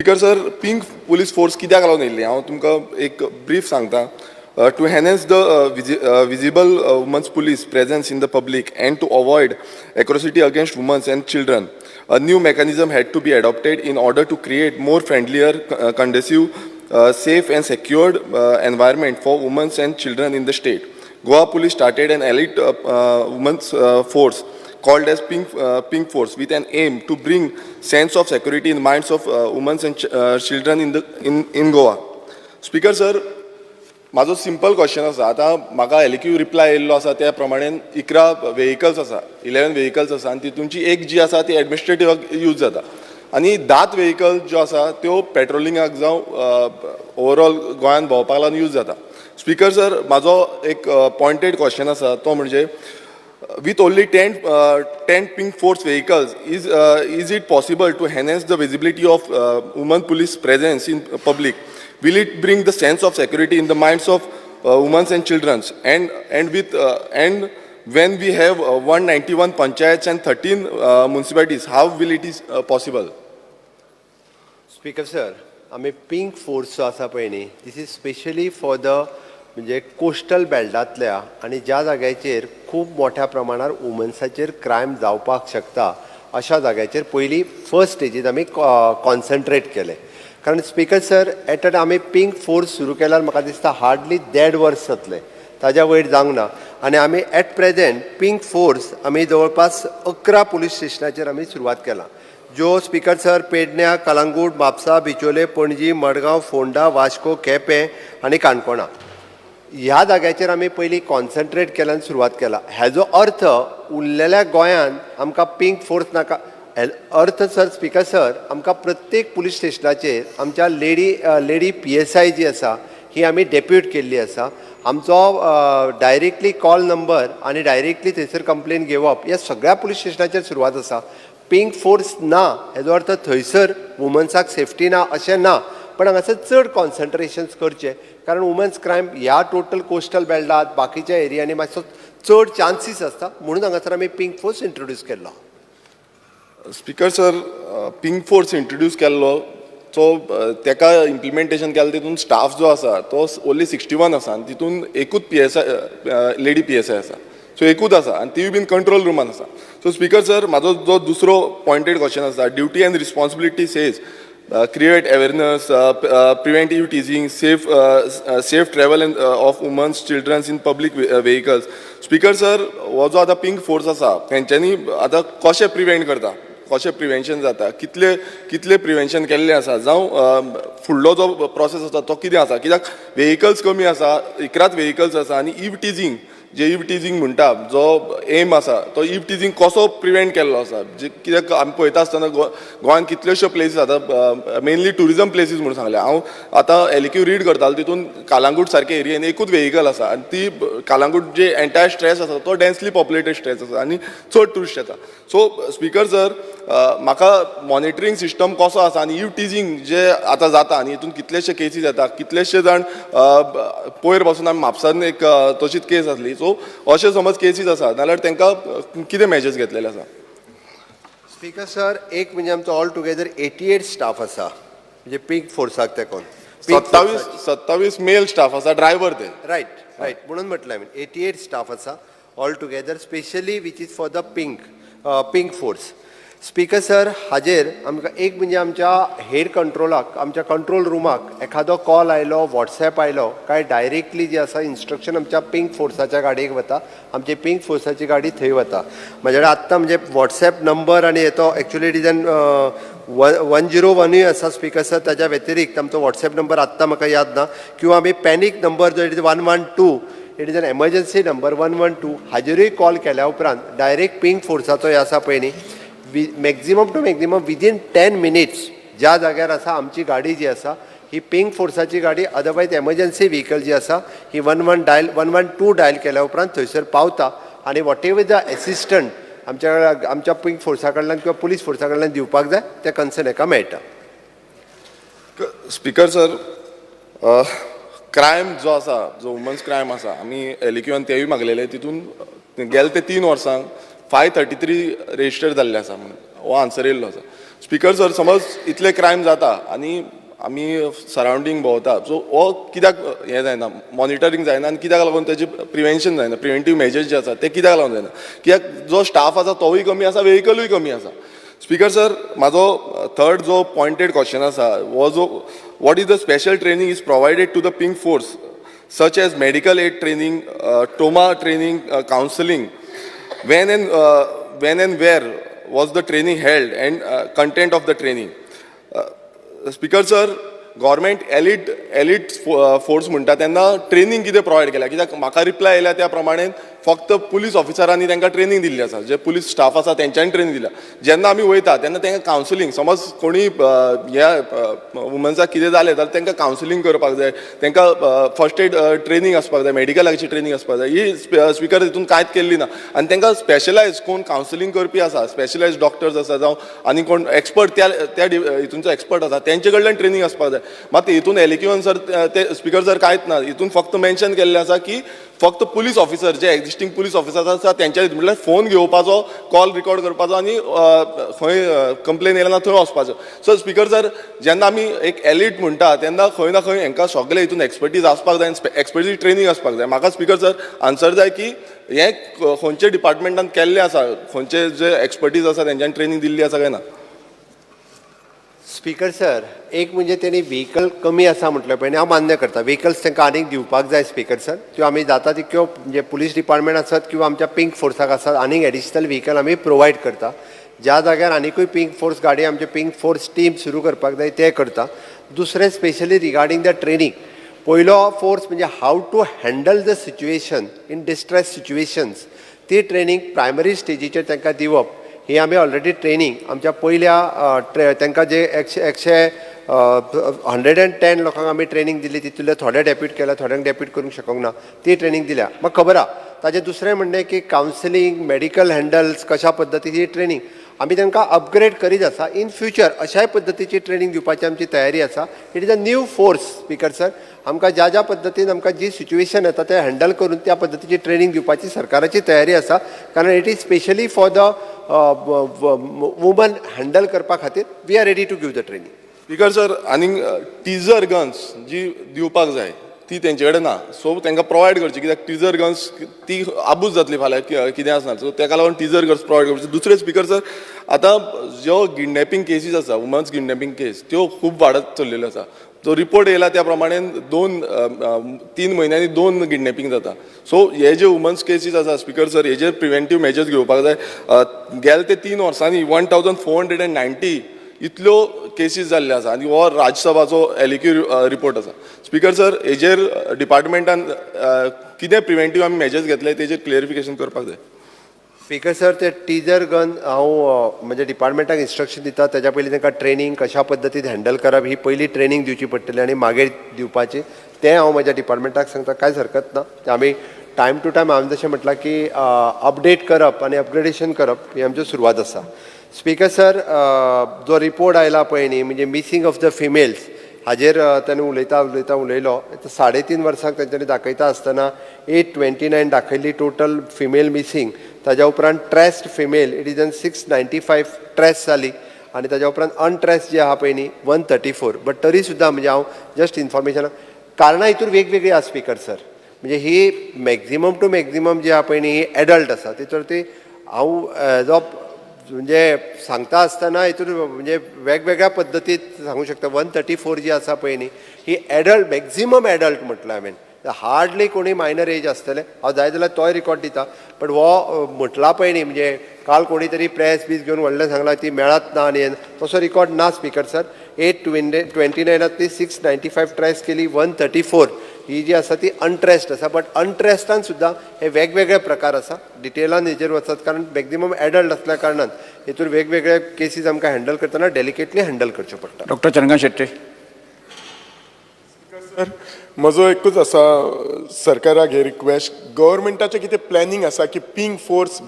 Speaker sir, pink police force कित्याक लागून येयल्ली हांव तुमकां एक ब्रीफ सांगता. To enhance the visible women's police presence in the public and to avoid atrocity against women and children, a new mechanism had to be adopted in order to create more friendlier, conducive, safe and secured environment for women and children in the state. Goa Police started an elite women's force called as Pink Force with an aim to bring sense of security in minds of women and children in Goa. Speaker sir, माझो simple question आसा. आतां म्हाका एलक्यू reply येयल्लो आसा त्या प्रमाणे 11 vehicles आसा, 11 vehicles आसा आनी तितूंची एक जी आसा ती एडमिनिस्ट्रेटिवाक यूज जाता आनी 10 व्हेकल ज्यो आसा त्यो पेट्रोलिंगाक जावं ओवरऑल गोंयान भोंवपाक लागून यूज जाता. स्पीकर सर, म्हाजो एक पॉयंटेड क्वेश्चन आसा तो म्हणजे with only 10 pink force vehicles is it possible to enhance the visibility of women police presence in public? Will it bring the sense of security in the minds of women and children? And when we have 191 panchayats and 13 municipalities, how will it is possible? Speaker sir, आम्ही pink force आसा पळय न्ही, दिस is specially for the म्हणजे coastal बेल्टांतल्या आनी ज्या जाग्याचेर खूब मोठ्या प्रमाणात वुमन्साचेर क्रायम जावपाक शकता अशा जाग्याचेर पयली फर्स्ट स्टेजीत आमी कॉन्सन्ट्रेट केले. कारण स्पीकर सर, एट आमी पिंक फोर्स सुरू केल्यार म्हाका दिसता हार्डली 1.5 वर्स जातले, ताज्या वयर जावंक ना. आनी आमी एट प्रेजेंट पिंक फोर्स आमी जवळपास 11 पुलीस स्टेशनाचेर आमी सुरवात केला, जो स्पीकर सर पेडण्या, कलंगूट, म्हापसा, बिचोले, पणजी, मडगांव, फोंडा, वास्को, केपें आनी काणकोणा ह्या जाग्याचेर आमी पयलीं कॉन्सन्ट्रेट केल्यान सुरवात केला. हेजो अर्थ उरलेल्या गोंयान आमकां पिंक फोर्स नाका. अर्थ सर, स्पीकर सर, आमकां प्रत्येक पुलीस स्टेशनाचेर आमच्या लेडी PSI जी आसा ही आमी डेप्यूट केल्ली आसा. आमचो डायरेक्टली कॉल नंबर आनी डायरेक्टली थंयसर कंप्लेन घेवप ह्या सगळ्या पुलीस स्टेशनाचेर सुरवात आसा. पिंक फोर्स ना हेजो अर्थ थंयसर वुमन्साक सेफ्टी ना अशें ना, पण हांगासर चड कॉन्सन्ट्रेशन्स करचे, कारण वुमन्स क्रायम ह्या टोटल कोस्टल बेल्टांत बाकीच्या एरियांनी मातसो चड चान्सीस आसता, म्हणून हांगासर आमी पिंक फोर्स इंट्रोड्यूस केल्लो. Speaker sir, pink force introduce केल्लो सो तेका इम्प्लिमेंटेशन केलें तितून स्टाफ जो आसा तो ओन्ली 61 आसा आनी तितून एकूच PSI लेडी PSI आसा, सो एकूच आसा आनी ती बीन कंट्रोल रूमान आसा. सो स्पीकर सर, म्हाजो जो दुसरो पॉयंटेड क्वेश्चन आसा, duty end responsibility says create awareness, preventive teasing, safe travel of women's children in public vehicles. Speaker sir, हो जो आतां पिंक फोर्स आसा तेंच्यांनी आतां कशें प्रिवेंट करता, कशें प्रिवेंशन जाता, कितले प्रिवेंशन केल्लें आसा, जावं फुडलो जो प्रोसेस आसा तो कितें आसा, कित्याक व्हेकल्स कमी आसा, 11 व्हेकल्स आसा आनी ईव टीजिंग जे ईव टीजिंग म्हणटा जो एम आसा तो ईव टीजिंग कसो प्रिवेंट केल्लो आसा. कित्याक आमी पळयता आसतना गोंयान कितल्योश्यो प्लेसीस आतां मेनली टुरिजम प्लेसीस म्हणून सांगले. हांव आतां एलक्यू रीड करतालो तितून कालांगूट सारके एरियेन एकूच व्हेकल आसा आनी ती कालांगूट जे एंटायर स्ट्रेस आसा तो डेन्सली पॉप्युलेटेड स्ट्रेस आसा आनी चड टुरिस्ट येता. सो स्पीकर सर, म्हाका मॉनिटरींग सिस्टम कसो आसा आनी ईव टीजिंग जे आतां जाता आनी हितून कितलेशे केसीस येता, कितलेशे जाण पयर पासून आमी म्हापसान एक तशीच केस आसली. सो अशे समज केसीस आसा जाल्यार तांकां कितें मेजर्स घेतलेले आसा? स्पीकर सर, एक म्हणजे आमचो ऑल टुगेदर 88 स्टाफ आसा, म्हणजे पिंक फोर्साक तेकोन 27 मेल स्टाफ आसा, ड्रायव्हर ते. रायट म्हणून म्हटलें हांवें 88 स्टाफ आसा all together, specially which is for the pink force. Speaker sir, हाजेर आमकां एक म्हणजे आमच्या हेड कंट्रोलाक, आमच्या कंट्रोल रूमाक एखादो कॉल आयलो, व्हॉट्सॅप आयलो काय डायरेक्टली जी आसा इन्स्ट्रक्शन आमच्या पिंक फोर्साच्या गाडयेक वता, आमची पिंक फोर्साची गाडी थंय वता. म्हाजे कडेन आत्तां म्हणजे व्हॉट्सॅप नंबर आनी येतो एक्चुली इट इज एन 101 आसा स्पीकर सर. ताच्या व्यतिरिक्त आमचो व्हॉट्सॅप नंबर आत्तां म्हाका याद ना, किंवा आमी पॅनीक नंबर जो it is 112, it is an emergency number 112, हाजेरूय कॉल केल्या उपरांत डायरेक्ट पिंक फोर्साचो हे आसा पळय न्ही, maximum to maximum within 10 minutes ज्या जाग्यार आसा आमची गाडी जी आसा ही पिंक फोर्साची गाडी, अदरवायज एमर्जन्सी व्हेकल जी आसा ही 112 डायल केल्या उपरांत थंयसर पावता आनी वॉट एवर द एसिस्टंट आमच्या पिंक फोर्सा कडल्यान किंवा पुलीस फोर्सा कडल्यान दिवपाक जाय ते कन्सर्न हेका मेळटा. स्पीकर सर, क्रायम जो आसा, जो वुमन्स क्रायम आसा, आमी एलक्यून तेवूय मागलेले, तितून गेले ते 3 वर्सांक 533 रजिस्टर जाल्ले आसा म्हणून हो आन्सर येयल्लो आसा. स्पीकर सर, समज इतले क्रायम जाता आनी आमी सरावंडींग भोंवता, सो हो कित्याक हें जायना, मॉनिटरींग जायना आनी कित्याक लागून तेजें प्रिवेंशन जायना, प्रिवेंटीव मेजर्स जे आसा ते कित्याक लागून जायना? कित्याक जो स्टाफ आसा तोवूय कमी आसा, वेहिकलूय कमी आसा. स्पीकर सर, म्हाजो थर्ड जो पॉयंटेड क्वेश्चन आसा हो जो what is the special training is provided to the pink force such as medical aid training, trauma training, counseling. When and where was the training held and content of the training? Speaker sir, government elite force म्हणटा तेन्ना training कितें provide केल्या? कित्याक म्हाका reply येयल्या त्या प्रमाणे फक्त पुलीस ऑफिसरांनी तांकां ट्रेनिंग दिल्ली आसा, जे पुलीस स्टाफ आसा तेंच्यांनी ट्रेनिंग दिल्या. जेन्ना आमी वयता तेन्ना तांकां कावन्सिलींग, समज कोणी ह्या वुमन्साक कितें जालें जाल्यार तांकां कावन्सिलींग करपाक जाय, तांकां फर्स्ट एड ट्रेनिंग आसपाक जाय, मेडिकलाची ट्रेनिंग आसपाक जाय. ही स्पीकर हितून कांयच केल्ली ना. आनी तांकां स्पेशलायज कोण कावन्सिलींग करपी आसा, स्पेशलायज डॉक्टर्स आसा जावं आनी कोण एक्सपर्ट त्या हितूनचो एक्सपर्ट आसा तेंचे कडल्यान ट्रेनिंग आसपाक जाय. मात हितून एलिक्युवन सर ते स्पीकर सर कांयच ना. हितून फक्त मेन्शन केल्लें आसा की फक्त पुलीस ऑफिसर, जे एक्झिस्टींग पुलीस ऑफिसर आसा तेंच्या म्हटल्यार फोन घेवपाचो, कॉल रिकॉर्ड करपाचो आनी खंय कंप्लेन येयला ना थंय वचपाचो. सो स्पीकर सर, जेन्ना आमी एक एलिट म्हणटा तेन्ना खंय ना खंय हांकां सगळे हितून एक्सपर्टीज आसपाक जाय, एक्सपर्टीज ट्रेनिंग आसपाक जाय. म्हाका स्पीकर सर आन्सर जाय की हें खंयचे डिपार्टमेंटान केल्लें आसा, खंयचे जे एक्सपर्टीज आसा तेंच्यांनी ट्रेनिंग दिल्ली आसा काय ना? स्पीकर सर, एक म्हणजे त्यांनी व्हेकल कमी आसा म्हटलं पळय, हांव मान्य करता. व्हेकल्स तांकां आनीक दिवपाक जाय स्पीकर सर. त्यो आमी जाता तितक्यो म्हणजे पुलीस डिपार्टमेंट आसत किंवा आमच्या पिंक फोर्साक आसत, आनीक एडिशनल व्हेकल आमी प्रोवायड करता. ज्या जाग्यार आनीकूय पिंक फोर्स गाडी, आमचे पिंक फोर्स टीम सुरू करपाक जाय ते करता. दुसरें स्पेशली रिगार्डींग द ट्रेनिंग, पयलो फोर्स म्हणजे how to handle the situation in distress situations, ती ट्रेनिंग प्रायमरी स्टेजीचेर तांकां दिवप. ही आमी ऑलरेडी ट्रेनिंग आमच्या पयल्या तांकां जे 110 लोकांक आमी ट्रेनिंग दिली, तितूंतले थोडे डेप्यूट केल्या, थोड्यांक डेप्यूट करूंक शकूंक ना, ती ट्रेनिंग दिल्या. म्हाका खबर आहा. ताजें दुसरें म्हणणें की कावन्सिलींग, मेडिकल हँडल्स कशा पद्दतीची ट्रेनिंग आमी तांकां अपग्रेड करीत आसा. इन फ्युचर अशाय पद्दतीची ट्रेनिंग दिवपाची आमची तयारी आसा. It is a new force speaker sir. आमकां ज्या पद्दतीन आमकां जी सिच्युएशन येता ते हँडल करून त्या पद्दतीची ट्रेनिंग दिवपाची सरकाराची तयारी आसा. कारण it is specially for the woman handle करपा खातीर we are ready to give the training. Speaker sir, आनी टीजर गन्स जी दिवपाक जाय ती तेंचे कडेन ना. सो तांकां प्रोवायड करची, कित्याक टीजर गन्स ती आबूज जातली फाल्यां कितें आसना. सो ताका लागून टीजर गन्स प्रोवायड करची. दुसरें स्पीकर सर, आतां ज्यो किडनॅपिंग केसीस आसा, वुमन्स किडनॅपिंग केस, त्यो खूब वाडत चल्लेल्यो आसा. तो रिपोर्ट येयला त्या प्रमाणे 3 म्हयन्यांनी 2 किडनॅपिंग जाता. सो हे जे वुमन्स केसीस आसा स्पीकर सर, हेजेर प्रिवेंटीव मेजर्स घेवपाक जाय. गेल्या ते 3 वर्सांनी 1490 इतल्यो केसीस जाल्ल्यो आसा आनी हो राज्यसभाचो एलिक्यू रिपोर्ट आसा. स्पीकर सर, हेजेर डिपार्टमेंटान कितें प्रिवेंटीव आमी मेजर्स घेतले तेजेर क्लियरिफिकेशन करपाक जाय. स्पीकर सर, ते टीजर गन हांव म्हणजे डिपार्टमेंटाक इन्स्ट्रक्शन दिता. तेज्या पयलीं तांकां ट्रेनिंग कशा पद्दतीन हँडल करप ही पयली ट्रेनिंग दिवची पडटली आनी मागीर दिवपाची. तें हांव म्हज्या डिपार्टमेंटाक सांगता, कांयच हरकत ना. ते आमी टायम टू टायम हांवें जशें म्हटलां की अपडेट करप आनी अपग्रेडेशन करप ही आमची सुरवात आसा. स्पीकर सर, जो रिपोर्ट आयला पळय न्ही, म्हणजे मिसींग ऑफ द फिमेल्स, हाजेर ताणें उलयलो. 3.5 वर्सांक तांच्यांनी दाखयता आसतना 829 दाखयल्ली टोटल फिमेल मिसींग. ताज्या उपरांत traced female it is 695 trace जाली आनी ताज्या उपरांत अनट्रेस जी आहा पळय न्ही 134. बट तरी सुद्दां म्हणजे हांव जस्ट इन्फॉर्मेशन, कारणां हितूर वेगवेगळी आसा स्पीकर सर. म्हणजे ही मॅक्झिमम टू मॅक्झिमम जी आहा पळय न्ही ही एडल्ट आसा. तितूर ती हांव जो म्हणजे सांगता आसतना हितूर म्हणजे वेगवेगळ्या पद्दतीन सांगू शकता. 134 जी आसा पळय न्ही ही एडल्ट, मॅक्झिमम एडल्ट म्हटलं हांवें. हार्डली कोणी मायनर एज आसतले. हांव जाय जाल्यार तोय रिकॉर्ड दिता. बट हो म्हटला पळय न्ही, म्हणजे काल कोणी तरी प्रेस बीस घेवन व्हडलें सांगलां ती मेळत ना आनी तसो रिकॉर्ड ना स्पीकर सर. 829 695 ट्रेस केली, 134 ही जी आसा ती अनट्रेस्ड आसा. बट अनट्रेस्डान सुद्दां हे वेगवेगळे प्रकार आसा. डिटेलान हेजेर वचत, कारण मॅक्झिमम एडल्ट असल्या कारणान हेतूर वेगवेगळे केसीस आमकां हँडल करतना डेलिकेटली हँडल करच्यो पडटा. डॉक्टर चंद्रकांत शेट्टी. सर, म्हजो एकूच आसा सरकाराक हे रिक्वेस्ट, गव्हर्मेंटाचें कितें प्लॅनिंग आसा की पिंक फोर्स